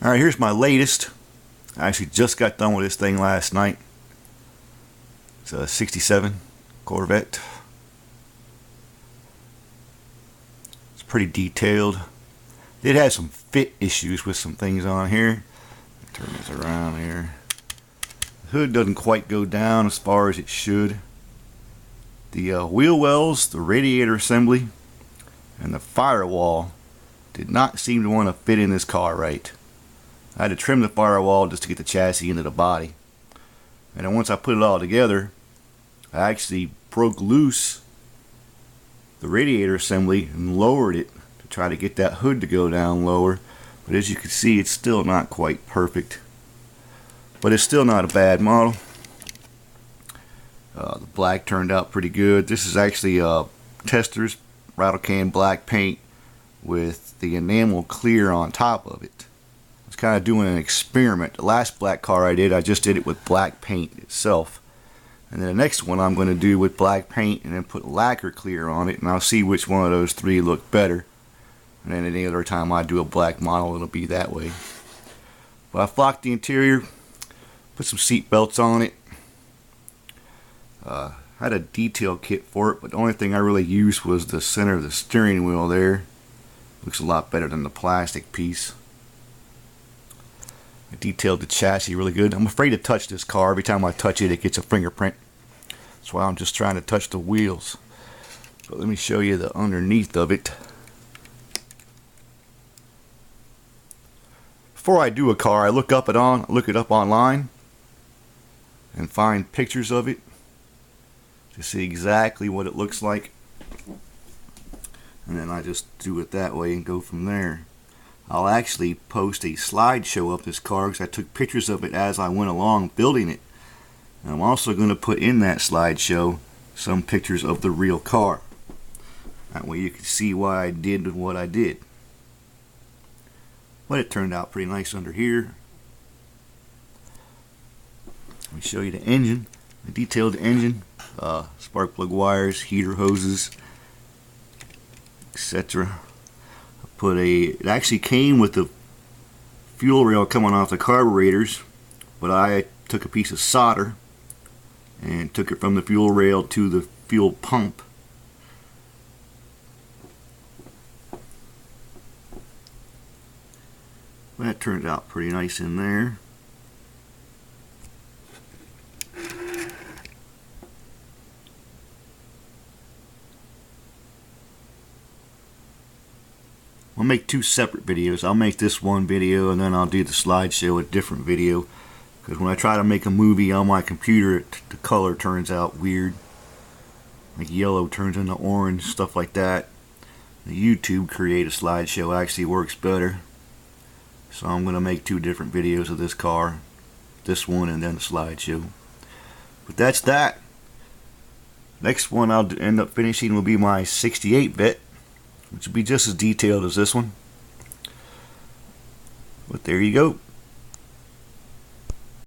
Alright, here's my latest. I actually just got done with this thing last night. It's a 67 Corvette. It's pretty detailed. It had some fit issues with some things on here. Turn this around here. The hood doesn't quite go down as far as it should. The wheel wells, the radiator assembly, and the firewall did not seem to want to fit in this car right. I had to trim the firewall just to get the chassis into the body. And then once I put it all together, I actually broke loose the radiator assembly and lowered it to try to get that hood to go down lower. But as you can see, it's still not quite perfect. But it's still not a bad model. The black turned out pretty good. This is actually Tester's rattle can black paint with the enamel clear on top of it. I was kind of doing an experiment. The last black car I just did it with black paint itself. And then the next one I'm going to do with black paint and then put lacquer clear on it, and I'll see which one of those three look better. And then any other time I do a black model, it'll be that way. But I flocked the interior, put some seat belts on it. Had a detail kit for it, but the only thing I really used was the center of the steering wheel there. Looks a lot better than the plastic piece. I detailed the chassis really good. I'm afraid to touch this car. Every time I touch it, it gets a fingerprint. That's why I'm just trying to touch the wheels. But let me show you the underneath of it. Before I do a car, I look it up online and find pictures of it to see exactly what it looks like. And then I just do it that way and go from there. I'll actually post a slideshow of this car because I took pictures of it as I went along building it. And I'm also going to put in that slideshow some pictures of the real car. That way you can see why I did what I did. But it turned out pretty nice under here. Let me show you the engine. I detailed the engine. Spark plug wires, heater hoses, etc. It actually came with the fuel rail coming off the carburetors, but I took a piece of solder and took it from the fuel rail to the fuel pump. Well, that turned out pretty nice in there. I'll make two separate videos. I'll make this one video and then I'll do the slideshow, a different video. Because when I try to make a movie on my computer, the color turns out weird. Like yellow turns into orange, stuff like that. The YouTube create a slideshow actually works better. So I'm going to make two different videos of this car. This one and then the slideshow. But that's that. Next one I'll end up finishing will be my 68 bit. Which will be just as detailed as this one. But there you go.